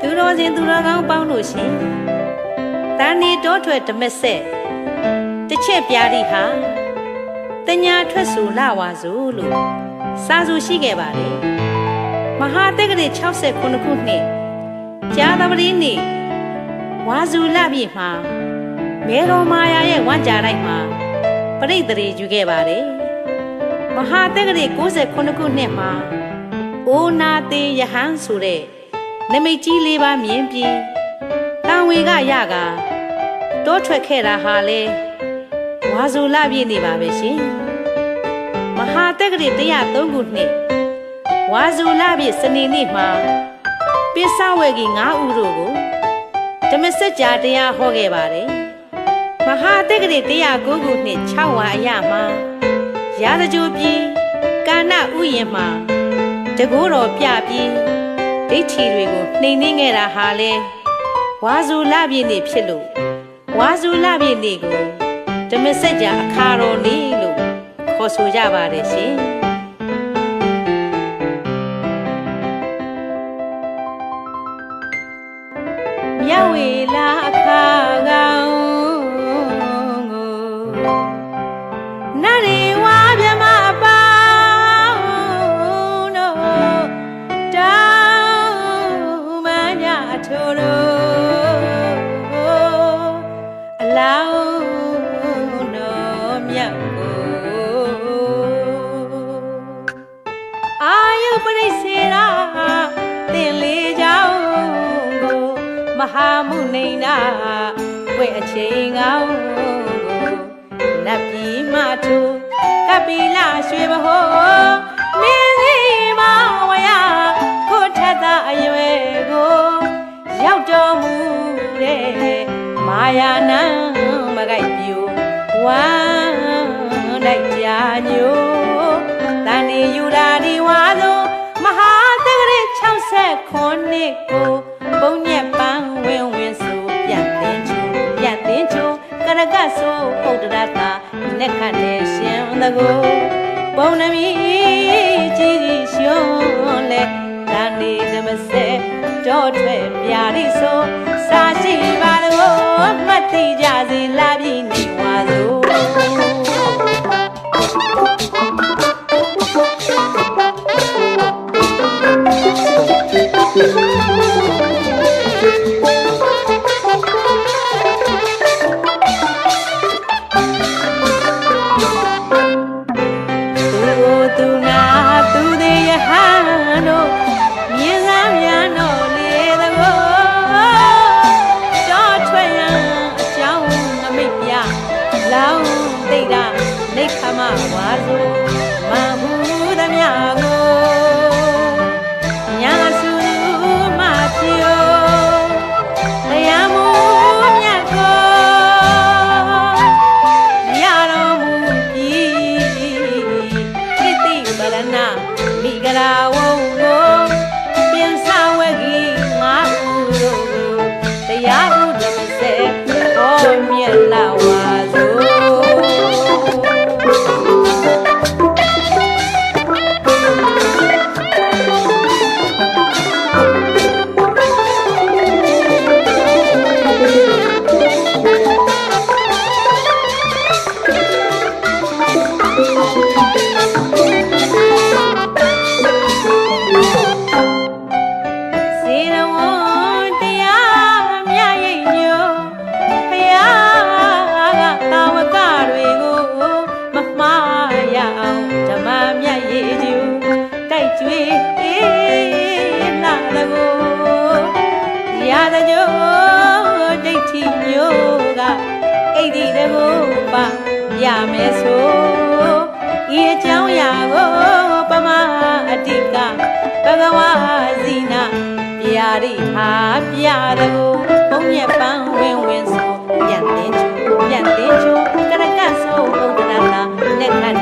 သူတော်စင်သူတော်ကောင်းပေါင်းလို့ရှင်တန်နေတောထွက်ဓမက်ဆက်တစ်ချက်ပြားဒီဟာတညာထွက်ဆိုလာဝါဆိုလို့စာဆိုရှိခဲ့ပါလေမဟာတက္ကရာ69ခုနှစ်ကြာသပတေးနေ့ဝါစုလပြည့်မှာမေတော်မာယာရဲ့ဝမ်းကြတိုင်းမှာပရိသေယူခဲ့ပါတယ်မဟာတက္ကရာ69ခုနှစ်မှာအိုနာတေယဟန်ဆိုတဲ့နမိတ်ကြီးလေးပါမြင်ပြီးတောင်ဝေကရကတောထွက်ခဲ့တာဟာလေဝါစုလပြည့်နေပါပဲရှင်မဟာတက္ကရာ103ခုနှစ်ဝါစုလပြည့်စနေနေ့မှာပိဿဝေကီ9ဦးတို့ကိုဓမ္မစကြာတရားဟောခဲ့ပါတယ်မဟာတက္ကရာ109ခုနှစ်6ဝါအရမှာရာဇကြိုပြည်ကာဏဥယျာဉ်မှာတကိုးတော်ပြပြီးဒိဋ္ဌိတွေကိုနှိမ်နှင်းခဲ့တာဟာလေဝါစုလပြည့်နေ့ဖြစ်လို့ဝါစုလပြည့်နေ့ကိုဓမ္မစကြာအခါတော်နေ့လို့ခေါ်ဆိုကြပါတယ်ရှင်မြဝေလာအခါကောင်နရေဝါမြမပေါင်းတို့တောင်းမညာထိုးတို့အလောင်းတော်မြတ်ကိုအာယုပရိစေရာတင်လေးကြောင်းကိုမဟာမုနိနာဝဲအချိန်ကောင်းကိုနတ်ပြည်မထူကပိလရွှေဘဟောမင်းစီမဝရကိုထက်သာအရွယ်ကိုရောက်တော်မူတဲ့မာယာနံမကိုက်ပြူဝမ်းတိုက်ကြညိုတန်နေယူရာဒီဝါသောမဟာတက္ကရာ69နှစ်ကိုပုံညက်ပန်းဝင်ဝင်ဆိုပြန်တင်ချိုကရကဆိုပုဒ္ဒရတာနက်ခတ်နေရှင်သကိုပုံနမီကြီးကြီးရှုံးလေဒါနေဓမ္မစဲတောထွက်ပြာရိဆိုစာရှိပါတော့မှတ်သိကြစေလာပြီနေဝါဆိုဝါဆိုမဟုသမျှကိုညာစုမပြောတရားမူမြတ်ကိုရတော်မူပြီးတိတိပရဏမိဂရာဝုံကိုပြင်စဝဂီငါဥတို့ကိုတရားဥဓမ္မစေဟောမြတ်လာဝါဆိုရာဇကြိုဒိဋ္ဌိမျိုးကအိဒီတကိုပါရမယ်ဆိုဤအကြောင်းရာကိုပမအတိကဘဂဝါဇိနာပြာရိဟာပြတကိုဘုံမြက်ပန်းဝင်ဝင်ဆိုပြန်တင်ချိုကရကဆိုဥဒ္ဒရလာလက်ခတ်